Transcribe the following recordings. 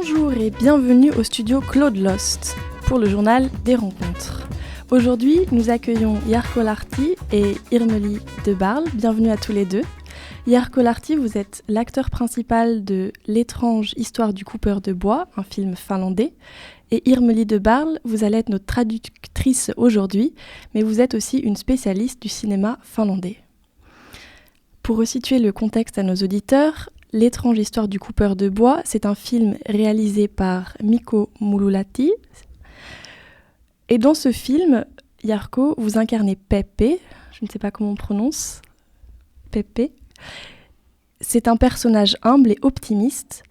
Bonjour et bienvenue au studio Claude Lost pour le journal des rencontres. Aujourd'hui, nous accueillons Jarkko Lahti et Irmeli de Barle. Bienvenue à tous les deux. Jarkko Lahti, vous êtes l'acteur principal de L'étrange histoire du coupeur de bois, un film finlandais. Et Irmeli de Barle, vous allez être notre traductrice aujourd'hui, mais vous êtes aussi une spécialiste du cinéma finlandais. Pour resituer le contexte à nos auditeurs, L'étrange histoire du coupeur de bois, c'est un film réalisé par Mikko Mululahti. Et dans ce film, Jarkko, vous incarnez Pepe, je ne sais pas comment on prononce, Pepe. C'est un personnage humble et optimiste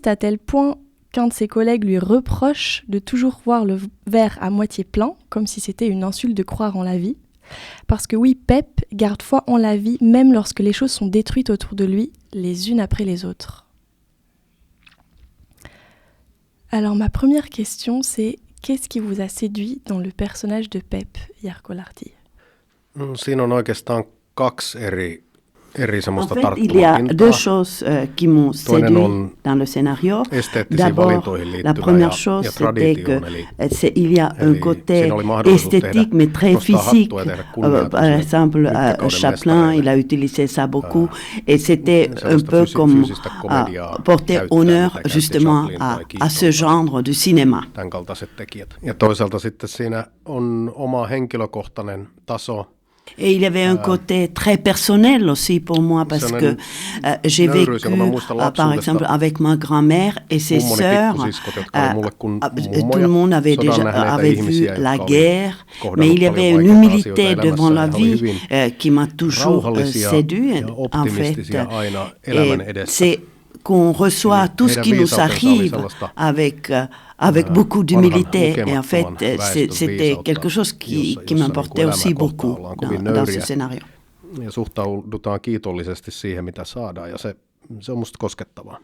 à tel point qu'un de ses collègues lui reproche de toujours voir le verre à moitié plein, comme si c'était une insulte de croire en la vie. Parce que oui, Pep garde foi en la vie, même lorsque les choses sont détruites autour de lui, les unes après les autres. Alors ma première question, c'est qu'est-ce qui vous a séduit dans le personnage de Pep, Jarkko Lahti? Siinä on oikeastaan kaksi eri semmoista En fait, il y a deux choses qui m'ont séduit dans le scénario. D'abord, la première chose, c'était qu'il y a un côté esthétique, mais très physique. Par exemple, Chaplin, il a utilisé ça beaucoup. Et c'était un peu comme porter honneur justement à ce genre de cinéma. Tämän kaltaiset tekijät. Ja toisaalta sitten siinä on oma henkilökohtainen taso. Et il y avait un côté très personnel aussi pour moi parce que j'ai vécu, par exemple, avec ma grand-mère et ses sœurs. Tout le monde avait vu la guerre, mais il y avait une humilité devant la vie qui m'a toujours séduit, en fait. Et c'est qu'on reçoit tout ce qui nous arrive avec beaucoup d'humilité. Et en fait, c'était quelque chose qui m'importait aussi beaucoup dans ce scénario. Ja suhtaudutaan kiitollisesti siihen, mitä saadaan, ja se on musta koskettavaa.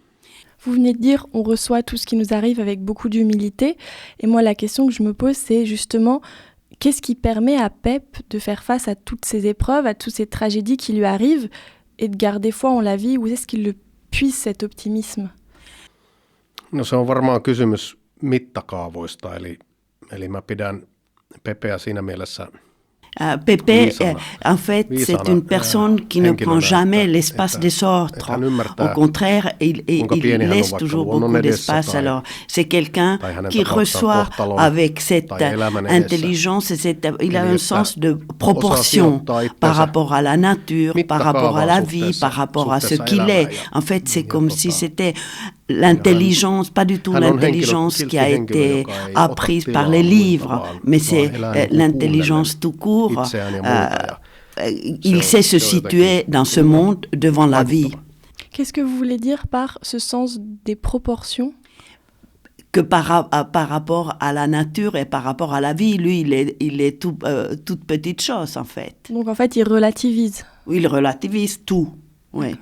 Vous venez de dire, on reçoit tout ce qui nous arrive avec beaucoup d'humilité. Et moi, la question que je me pose, c'est justement, qu'est-ce qui permet à Pep de faire face à toutes ces épreuves, à toutes ces tragédies qui lui arrivent, et de garder foi en la vie? Où est-ce qu'il le puise, cet optimisme? No se on varmaan kysymys mittakaavoista, eli mä pidän Pepeä siinä mielessä Pepe, en fait, c'est une personne qui ne prend jamais l'espace des autres. Au contraire, il laisse toujours beaucoup d'espace. Alors, c'est quelqu'un qui reçoit avec cette intelligence, il a un sens de proportion par rapport à la nature, par rapport à la vie, par rapport à ce qu'il est. En fait, c'est comme si c'était l'intelligence, pas du tout l'intelligence qui a été apprise par les livres, mais c'est l'intelligence tout court. Il sait se situer dans ce monde devant la vie. Qu'est-ce que vous voulez dire par ce sens des proportions? Que par rapport à la nature et par rapport à la vie, lui, il est toute petite chose, en fait. Donc, en fait, il relativise. Oui, il relativise tout, oui.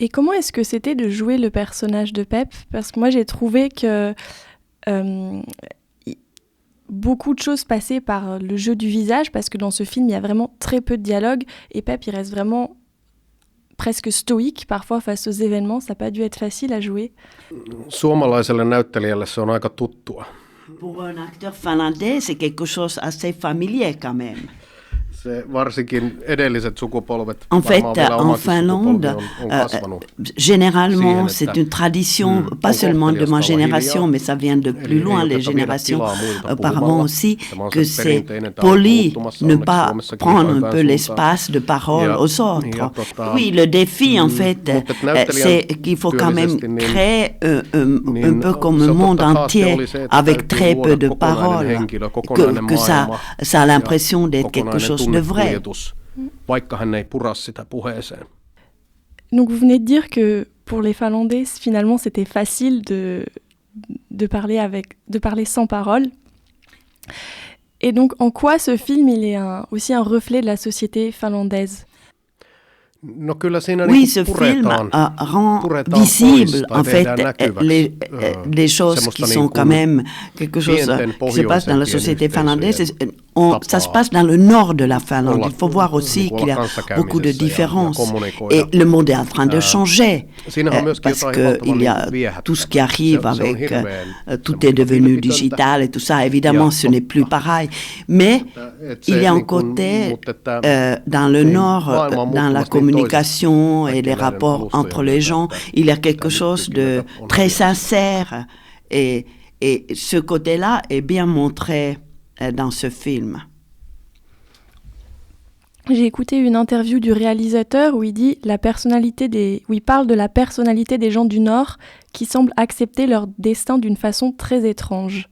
Et comment est-ce que c'était de jouer le personnage de Pep? Parce que moi, j'ai trouvé que beaucoup de choses passaient par le jeu du visage, parce que dans ce film, il y a vraiment très peu de dialogue, et Pep, il reste vraiment presque stoïque parfois face aux événements. Ça n'a pas dû être facile à jouer. Suomalaiselle näyttelijälle se on aika tuttua. Pour un acteur finlandais, c'est quelque chose assez familier quand même. En fait, en Finlande, généralement, c'est une tradition, pas seulement de ma génération, mais ça vient de plus loin, les générations auparavant aussi, que c'est poli ne pas prendre un peu l'espace de parole aux autres. Oui, le défi, en fait, c'est qu'il faut quand même créer un peu comme un monde entier avec très peu de paroles, que ça a l'impression d'être quelque chose de vrai. Donc vous venez de dire que pour les Finlandais, finalement, c'était facile de parler sans parole. Et donc, en quoi ce film, il est aussi un reflet de la société finlandaise? Oui, ce film rend visible en fait les choses qui sont quand même quelque chose qui se passe dans la société finlandaise. ça se passe dans le nord de la Finlande. Il faut voir aussi qu'il y a beaucoup de différences. Et le monde est en train de changer. Parce qu'il y a tout ce qui arrive avec... tout est devenu digital et tout ça. Évidemment, ce n'est plus pareil. Mais il y a un côté dans le nord, dans la communication et les rapports entre les gens, il y a quelque chose de très sincère. Et ce côté-là est bien montré dans ce film. J'ai écouté une interview du réalisateur où il parle de la personnalité des gens du Nord qui semblent accepter leur destin d'une façon très étrange.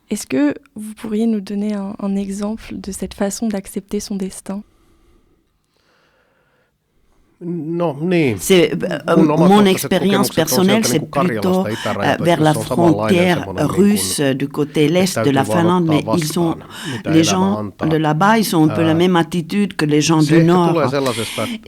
Est-ce que vous pourriez nous donner un exemple de cette façon d'accepter son destin ? Mon expérience personnelle, c'est plutôt vers la frontière russe du côté l'est de la Finlande, mais les gens de là-bas, ils ont un peu la même attitude que les gens du nord.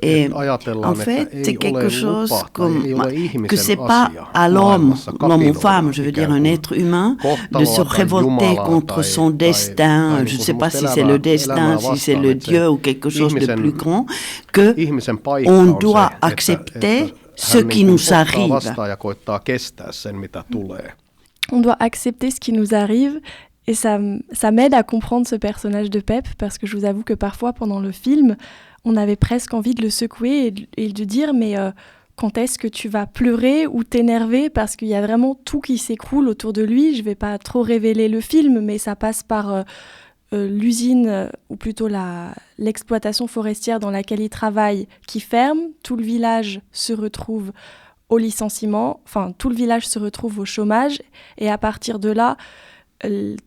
Et en fait, c'est quelque chose que c'est pas à l'homme ou femme, je veux dire un être humain, de se révolter contre son destin. Je ne sais pas si c'est le destin, si c'est le Dieu ou quelque chose de plus grand, que on doit accepter ce qui nous arrive. On doit accepter ce qui nous arrive et ça m'aide à comprendre ce personnage de Pep parce que je vous avoue que parfois pendant le film, on avait presque envie de le secouer et de dire mais quand est-ce que tu vas pleurer ou t'énerver parce qu'il y a vraiment tout qui s'écroule autour de lui. Je ne vais pas trop révéler le film mais ça passe par... l'usine, ou plutôt l'exploitation forestière dans laquelle il travaille, qui ferme, tout le village se retrouve au licenciement, enfin tout le village se retrouve au chômage, et à partir de là,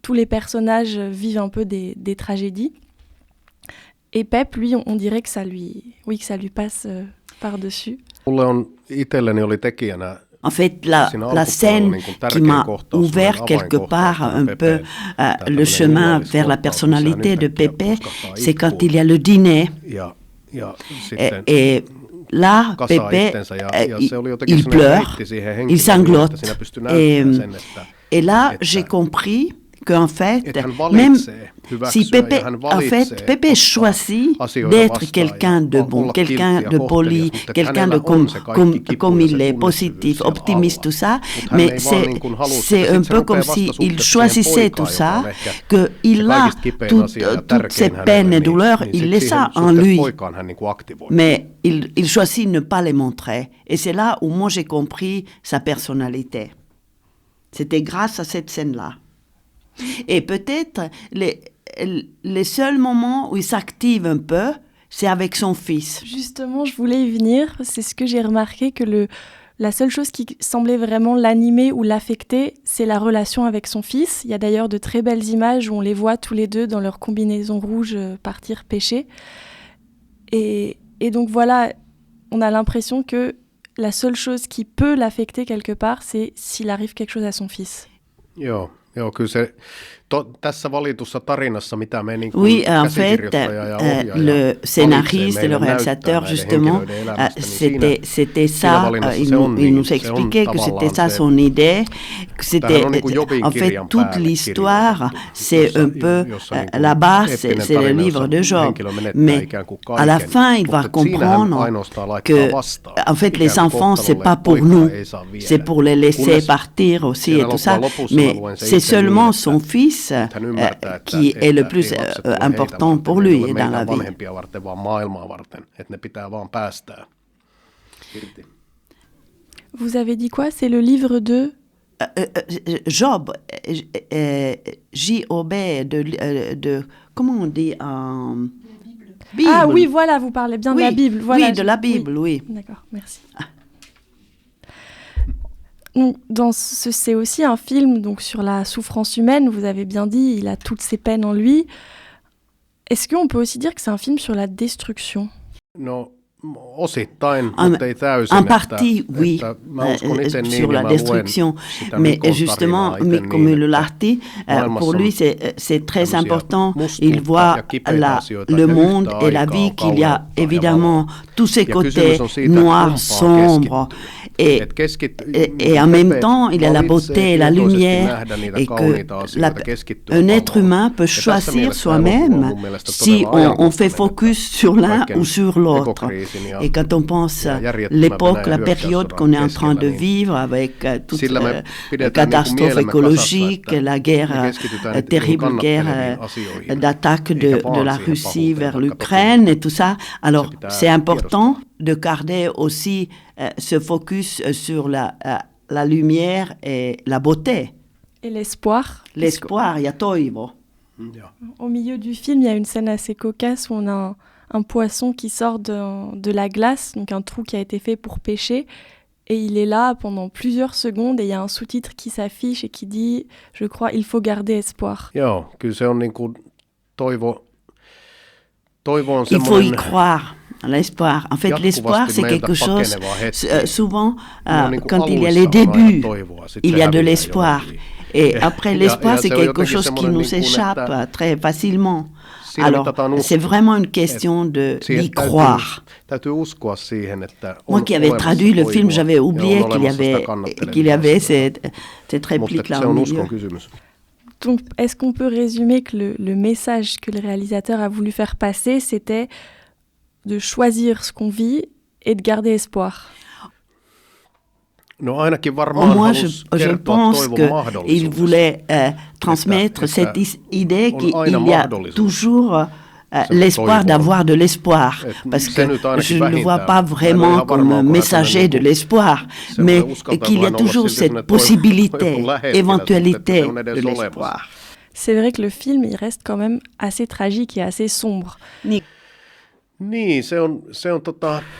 tous les personnages vivent un peu des tragédies. Et Pep, lui, on dirait que ça lui passe par-dessus. En fait, la scène qui m'a ouvert quelque part un peu le chemin vers la personnalité de Pepe, c'est quand il y a le dîner. Et là, Pepe, il pleure, il sanglote. Et là, j'ai compris qu'en fait, même si Pepe choisit d'être quelqu'un de bon, quelqu'un de poli, quelqu'un de comme il est, positif, optimiste, tout ça, mais c'est un peu comme s'il choisissait tout ça, qu'il a toutes ces peines et douleurs, il laisse ça en lui, mais il choisit de ne pas les montrer. Et c'est là où moi j'ai compris sa personnalité. C'était grâce à cette scène-là. Et peut-être les seuls moments où il s'active un peu, c'est avec son fils. Justement, je voulais y venir. C'est ce que j'ai remarqué, que la seule chose qui semblait vraiment l'animer ou l'affecter, c'est la relation avec son fils. Il y a d'ailleurs de très belles images où on les voit tous les deux dans leur combinaison rouge partir pêcher. Et donc voilà, on a l'impression que la seule chose qui peut l'affecter quelque part, c'est s'il arrive quelque chose à son fils. Joo, kyllä se tässä valitussa tarinassa, mitä me niin oui, en fait, le scénariste et le réalisateur, justement, c'était ça, il nous expliquait que c'était ça son idée, que c'était, en fait, toute l'histoire, c'est un peu, la base, c'est le livre de Job, mais à la fin, il va comprendre que, en fait, les enfants, c'est pas pour nous, c'est pour les laisser partir aussi et tout ça, mais c'est seulement son fils qui est le plus important pour lui dans la vie. Vous avez dit quoi? C'est le livre de Job, J-O-B, de comment on dit Bible. Ah oui, voilà, vous parlez bien de la Bible. Voilà, oui, de la Bible, oui. D'accord, merci. Donc, c'est aussi un film donc, sur la souffrance humaine, vous avez bien dit, il a toutes ses peines en lui. Est-ce qu'on peut aussi dire que c'est un film sur la destruction? No, En partie, oui, sur la destruction. Mais justement, Mikko Myllylähti, pour lui, c'est très important. Il voit le monde et la vie qu'il y a évidemment tous ces côtés noirs, sombres. Et en même temps, il y a la beauté et la lumière, et qu'un être humain peut choisir soi-même si on fait focus sur l'un ou sur l'autre. Et quand on pense à l'époque, la période qu'on est en train de vivre avec toute la catastrophe écologique, la guerre, terrible guerre d'attaque de la Russie vers l'Ukraine et tout ça, alors c'est important de garder aussi ce focus sur la lumière et la beauté. Et l'espoir. L'espoir, il y a toivo. Au milieu du film, il y a une scène assez cocasse où on a un poisson qui sort de la glace, donc un trou qui a été fait pour pêcher, et il est là pendant plusieurs secondes, et il y a un sous-titre qui s'affiche et qui dit, je crois, il faut garder espoir. Joo, kyllä se on niin kuin toivo on il faut y croire. L'espoir. En fait, l'espoir, c'est quelque chose, souvent, quand il y a les débuts, il y a de l'espoir. Et après, l'espoir, c'est quelque chose qui nous échappe très facilement. Alors, c'est vraiment une question d'y croire. Moi qui avais traduit le film, j'avais oublié qu'il y avait cette réplique-là au milieu. Donc, est-ce qu'on peut résumer que le message que le réalisateur a voulu faire passer, c'était de choisir ce qu'on vit et de garder espoir? Au moins, je pense qu'il voulait transmettre cette idée qu'il y a toujours l'espoir d'avoir de l'espoir, parce que je ne le vois pas vraiment comme messager de l'espoir, mais qu'il y a toujours cette possibilité, éventualité de l'espoir. C'est vrai que le film, il reste quand même assez tragique et assez sombre.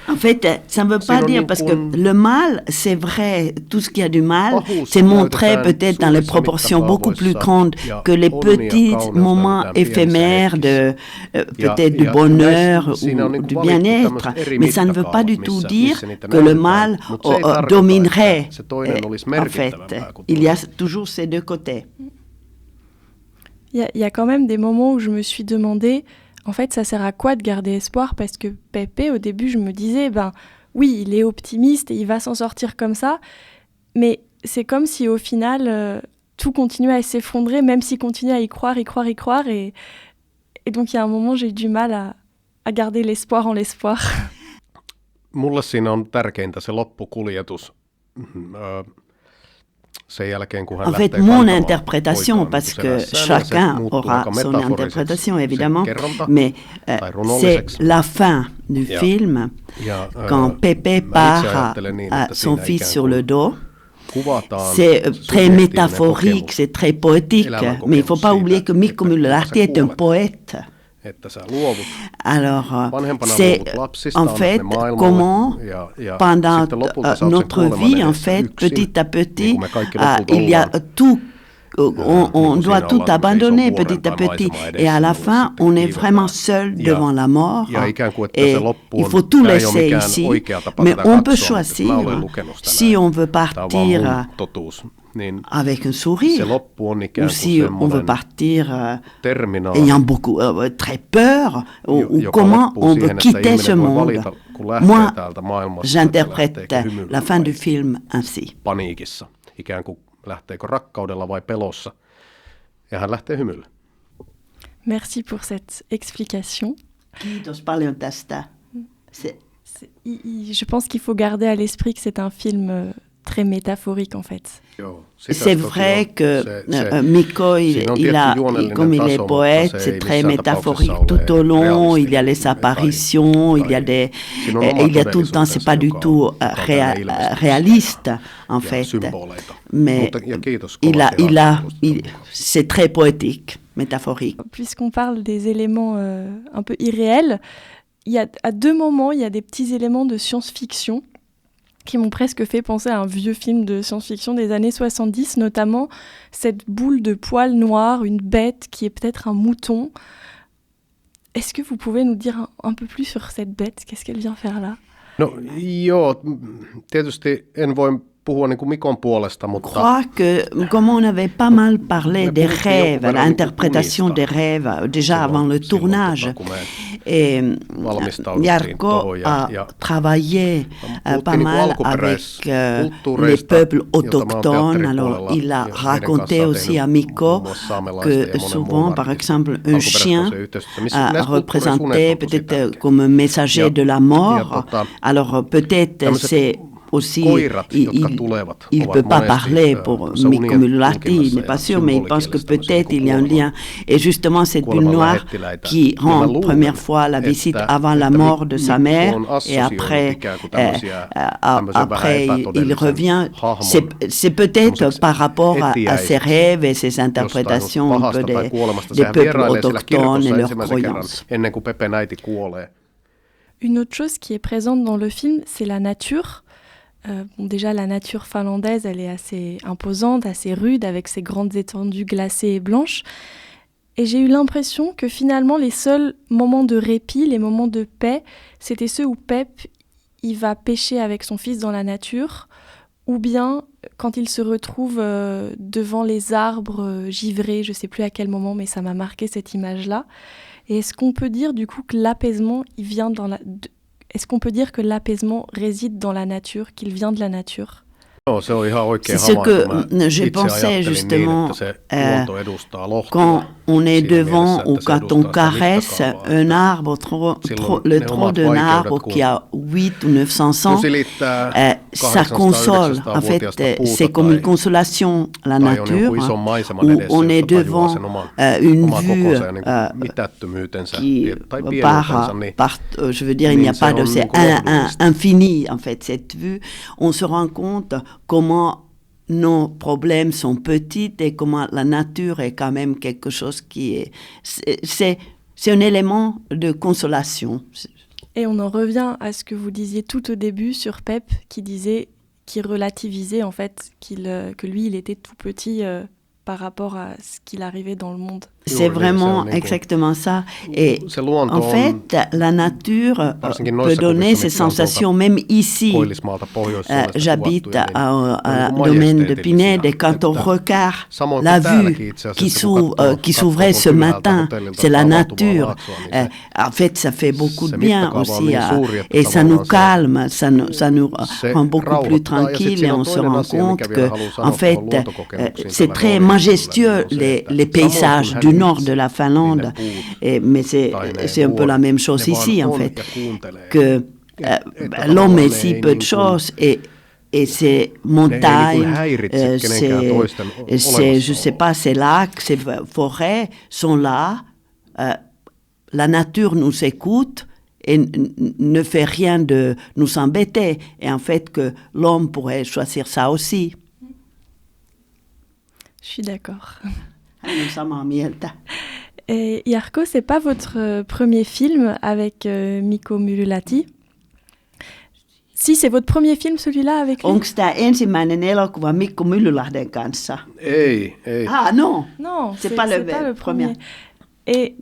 En fait, ça ne veut pas dire, parce que le mal, c'est vrai, tout ce qui a du mal, c'est montré peut-être dans les proportions beaucoup plus grandes que les petits moments éphémères de peut-être du bonheur ou du bien-être. Mais ça ne veut pas du tout dire que le mal dominerait. En fait, il y a toujours ces deux côtés. Il y a quand même des moments où je me suis demandé, en fait, ça sert à quoi de garder espoir? Parce que Pepe, au début, je me disais, oui, il est optimiste et il va s'en sortir comme ça, mais c'est comme si au final, tout continuait à s'effondrer, même s'il continue à y croire, et donc il y a un moment, j'ai eu du mal à garder l'espoir en l'espoir. Mulle siinä on tärkeintä se loppukuljetus. En fait, mon interprétation, parce que chacun aura son interprétation évidemment, mais c'est la fin du film, quand Pepe part à son fils sur le dos. C'est très métaphorique, c'est très poétique, mais il ne faut pas oublier que Mikko Myllylähti est un poète. Alors, c'est en fait comment, pendant notre vie, en fait, petit à petit, il y a tout, on doit tout abandonner petit à petit. Et à la fin, on est vraiment seul devant la mort. Et il faut tout laisser ici. Mais on peut choisir si on veut partir avec un sourire, ou si on veut partir ayant très peur, ou comment on veut quitter ce monde. Moi, j'interprète la fin du film ainsi. Merci pour cette explication. Je pense qu'il faut garder à l'esprit que c'est un film très métaphorique en fait. C'est vrai que Mikko, comme il est poète, c'est très métaphorique tout au long. Il y a les apparitions, il y a tout le temps, c'est pas du tout réaliste en fait. Mais c'est très poétique, métaphorique. Puisqu'on parle des éléments un peu irréels, à deux moments, il y a des petits éléments de science-fiction qui m'ont presque fait penser à un vieux film de science-fiction des années 70, notamment cette boule de poils noirs, une bête qui est peut-être un mouton. Est-ce que vous pouvez nous dire un peu plus sur cette bête? Qu'est-ce qu'elle vient faire là? No joo, tietysti en voi puhua niin kuin Mikon puolesta, mutta... Je crois que, comme on avait pas mal parlé des rêves, l'interprétation des rêves, déjà avant le tournage, et Jarkko a travaillé pas mal avec les peuples autochtones, alors il a raconté aussi à Mikko que souvent, par exemple, un chien représentait peut-être comme un messager de la mort, alors peut-être c'est aussi, il ne peut pas parler pour Mikko Myllylähti, il n'est pas sûr, mais il pense que peut-être il y a un lien. Et justement, cette bulle noire qui rend première fois la visite avant la mort de sa mère, et après il revient. C'est peut-être par rapport à ses rêves et ses interprétations un peu des peuples autochtones et leurs croyances. Une autre chose qui est présente dans le film, c'est la nature. Déjà, la nature finlandaise, elle est assez imposante, assez rude, avec ses grandes étendues glacées et blanches. Et j'ai eu l'impression que finalement, les seuls moments de répit, les moments de paix, c'était ceux où Pep, il va pêcher avec son fils dans la nature, ou bien quand il se retrouve devant les arbres givrés, je ne sais plus à quel moment, mais ça m'a marqué cette image-là. Et est-ce qu'on peut dire du coup que l'apaisement, il vient Est-ce qu'on peut dire que l'apaisement réside dans la nature, qu'il vient de la nature? C'est ce que je pensais justement quand on est devant ou quand on caresse un arbre, le tronc d'un arbre qui a 8 ou 900 ans, ça console. En fait, c'est comme une consolation, la nature, où on est devant une vue qui je veux dire, il n'y a pas de... C'est infini, en fait, cette vue. On se rend compte comment nos problèmes sont petits et comment la nature est quand même quelque chose qui est... C'est un élément de consolation. Et on en revient à ce que vous disiez tout au début sur Pep, qui relativisait en fait que lui, il était tout petit par rapport à ce qu'il arrivait dans le monde. C'est vraiment exactement ça. Et en fait, la nature peut donner ces sensations, même ici. J'habite au domaine de Pinède et quand on regarde la vue qui s'ouvrait ce matin, c'est la nature. En fait, ça fait beaucoup de bien aussi et ça nous calme, ça nous rend beaucoup plus tranquilles et on se rend compte que, en fait, c'est très majestueux les paysages du nord de la Finlande, mais c'est un peu la même chose ici en fait, que l'homme est si peu de choses et ces montagnes, je sais pas, ces lacs, ces forêts sont là, la nature nous écoute et ne fait rien de nous embêter, et en fait que l'homme pourrait choisir ça aussi. Je suis d'accord. Et Jarkko, c'est pas votre premier film avec Mikko Myllylähti. Si, c'est votre premier film, celui-là, avec lui. Onko tämä ensimmäinen elokuva Mikko Myllylähden kanssa? Ei. Ah non. Non, c'est pas le premier. Et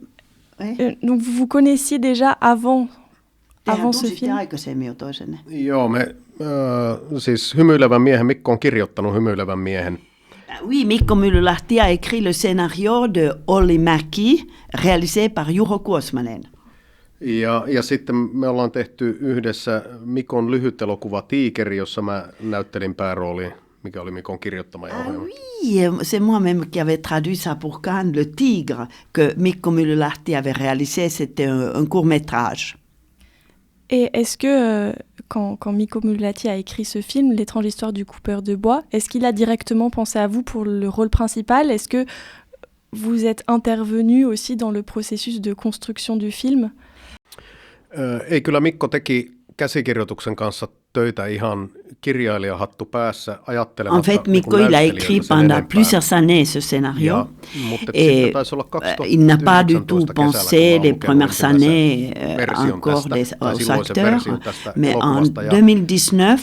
donc vous connaissiez déjà avant ce film. Joo, siis Hymyilevän miehen, Mikko on kirjoittanut Hymyilevän miehen. Oui, Mikko Myllylähti a écrit le scénario de Olli Mäki, réalisé par Juho Kuosmanen. Ja sitten me ollaan tehty yhdessä Mikon lyhytelokuva Tiikeri, jossa mä näyttelin päärooliin, mikä oli Mikon kirjoittama ja ohjelma. Oui, c'est moi-même qui avais traduit ça pour Cannes, Le Tigre, que Mikko Myllylähti avait réalisé, c'était un court-métrage. Et est-ce que, quand Mikko Myllylähti a écrit ce film, L'étrange histoire du coupeur de bois, est-ce qu'il a directement pensé à vous pour le rôle principal? Est-ce que vous êtes intervenu aussi dans le processus de construction du film? Ei, kyllä Mikko teki käsikirjoituksen kanssa töitä ihan kirjailijahattu päässä ajattelematta. En fait, Mikko, il a écrit pendant plusieurs années ce scénario. Et il n'a pas du tout pensé les premières années encore aux acteurs. Mais en 2019,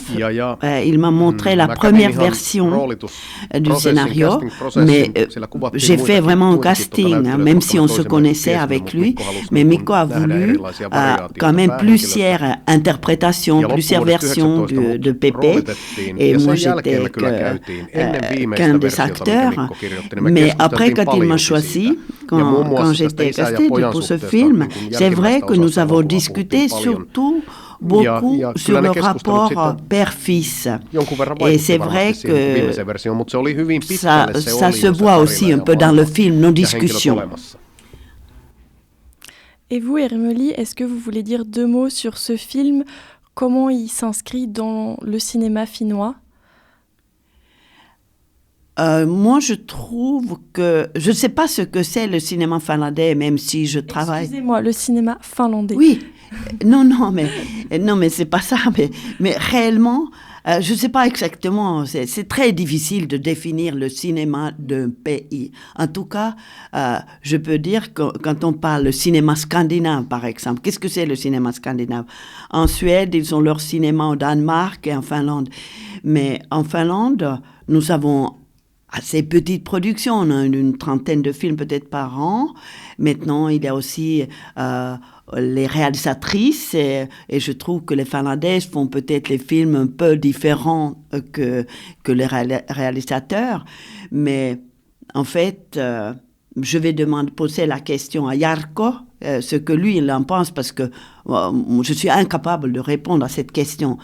il m'a montré la première version du scénario. Mais j'ai fait vraiment un casting, même si on se connaissait avec lui. Mais Mikko a voulu quand même plusieurs interprétations, plusieurs versions de Pépé. Et moi, j'étais qu'un des acteurs. Mais après, quand il m'a choisi, quand j'étais castée pour ce film, c'est vrai que nous avons discuté surtout beaucoup sur le rapport père-fils. Et c'est vrai que ça se voit aussi un peu dans le film, nos discussions. Et vous, Irmeli, est-ce que vous voulez dire 2 mots sur ce film? Comment il s'inscrit dans le cinéma finnois? Moi, je trouve que... Je ne sais pas ce que c'est le cinéma finlandais, même si je travaille... Excusez-moi, le cinéma finlandais. Oui. Non, mais c'est pas ça. Mais réellement, je ne sais pas exactement. C'est très difficile de définir le cinéma d'un pays. En tout cas, je peux dire que quand on parle de cinéma scandinave, par exemple, qu'est-ce que c'est le cinéma scandinave? En Suède, ils ont leur cinéma, au Danemark et en Finlande. Mais en Finlande, nous avons assez petite production. On a une trentaine de films peut-être par an. Maintenant, il y a aussi les réalisatrices et je trouve que les Finlandaises font peut-être les films un peu différents que les réalisateurs. Mais en fait, je vais poser la question à Jarkko, ce que lui il en pense, parce que je suis incapable de répondre à cette question.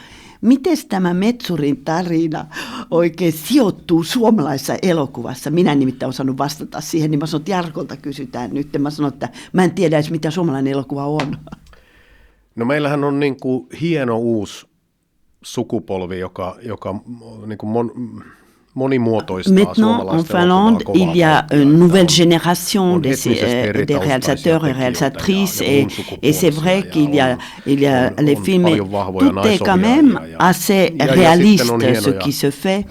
Miten tämä Metsurin tarina oikein sijoittuu suomalaisessa elokuvassa? Minä en nimittäin osannut vastata siihen, niin mä sanon, että Jarkolta kysytään nyt. Mä sanon, että mä en tiedä edes, mitä suomalainen elokuva on. No meillähän on niin kuin hieno uusi sukupolvi, joka niin kuin Maintenant, en Finlande, il y a une nouvelle génération des réalisateurs et réalisatrices et c'est vrai qu'il y a les films, tout est quand même assez réaliste ce qui se fait.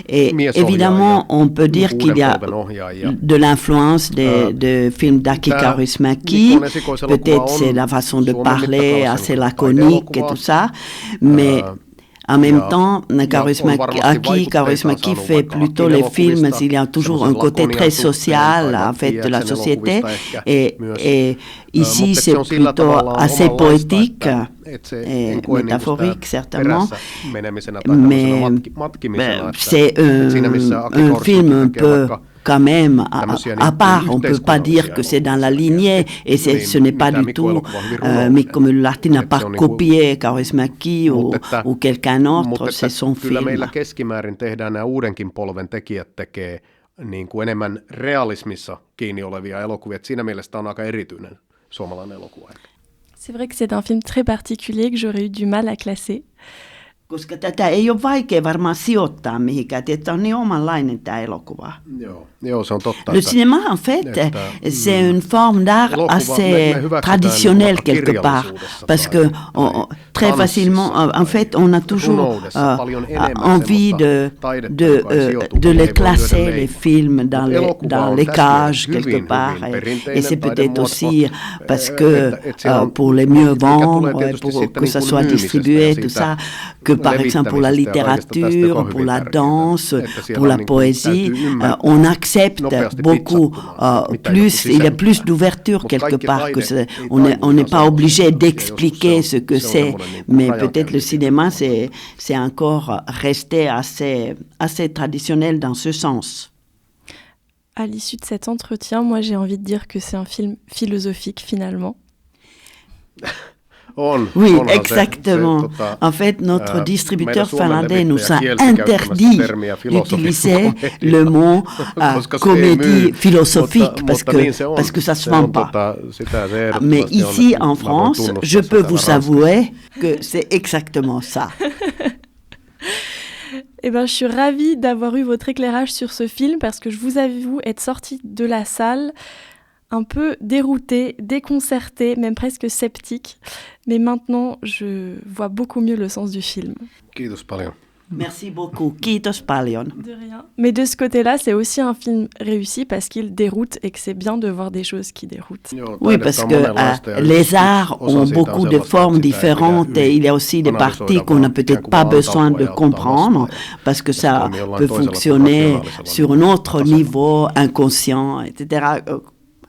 Et évidemment, on peut dire qu'il y a de l'influence de films d'Aki Kaurismäki. Peut-être c'est la façon de parler assez laconique et tout ça, mais... En même temps, Aki Kaurismäki fait plutôt les films, il y a toujours un côté très social en fait de la société et ici c'est plutôt assez poétique et métaphorique certainement, mais c'est un film un peu quand même à part, on ne peut pas dire que c'est dans la lignée et ce n'est pas du tout Mikko Myllylähti n'a pas copié Kaurismäki ou quelqu'un autre, c'est son film. Kyllä meillä keskimäärin tehdään nämä uudenkin polven tekijät tekee niin kuin enemmän realismissa kiinni olevia elokuvia. Siinä mielessä on aika erityinen suomalainen elokuva. C'est vrai que c'est un film très particulier que j'aurais eu du mal à classer. Koska tätä ei ole vaikea varmaan sijoittaa mihinkään, että on niin omanlainen tämä elokuva. Joo, se on totta. Le cinéma, en fait, c'est une forme d'art assez traditionnelle quelque part, parce que très facilement, en fait, on a toujours envie de les classer, les films, dans les cages quelque part, et c'est peut-être aussi parce que pour les mieux vendre, pour que ça soit distribué, tout ça, que par exemple pour la littérature, pour la danse, pour la poésie, on accepte beaucoup plus, il y a plus d'ouverture quelque part, que on n'est pas obligé d'expliquer ce que c'est, mais peut-être le cinéma c'est encore resté assez traditionnel dans ce sens. À l'issue de cet entretien, moi j'ai envie de dire que c'est un film philosophique finalement. Oui, exactement. En fait, notre distributeur finlandais nous a interdit d'utiliser le mot comédie philosophique parce que ça se vend pas. Mais ici, en France, je peux vous avouer que c'est exactement ça. Eh ben, je suis ravie d'avoir eu votre éclairage sur ce film parce que je vous avoue être sortie de la salle un peu déroutée, déconcertée, même presque sceptique. Mais maintenant, je vois beaucoup mieux le sens du film. Kiitos paljon. Merci beaucoup. Kiitos paljon. De rien. Mais de ce côté-là, c'est aussi un film réussi parce qu'il déroute et que c'est bien de voir des choses qui déroutent. Oui, parce que les arts ont beaucoup de formes différentes et il y a aussi des parties qu'on n'a peut-être pas besoin de comprendre parce que ça peut fonctionner sur un autre niveau inconscient, etc.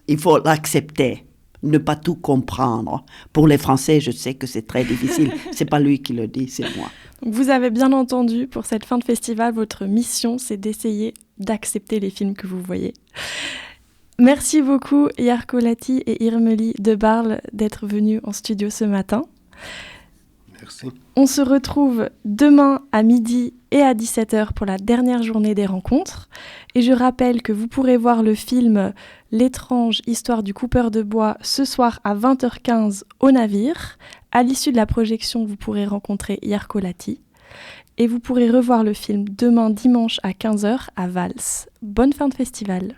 Il faut l'accepter. Ne pas tout comprendre. Pour les Français, je sais que c'est très difficile. C'est pas lui qui le dit, c'est moi. Donc vous avez bien entendu, pour cette fin de festival, votre mission, c'est d'essayer d'accepter les films que vous voyez. Merci beaucoup, Jarkko Lahti et Irmeli de Barle, d'être venus en studio ce matin. Merci. On se retrouve demain à midi et à 17h pour la dernière journée des rencontres. Et je rappelle que vous pourrez voir le film L'étrange histoire du coupeur de bois ce soir à 20h15 au navire. À l'issue de la projection, vous pourrez rencontrer Jarkko Lahti. Et vous pourrez revoir le film demain dimanche à 15h à Vals. Bonne fin de festival.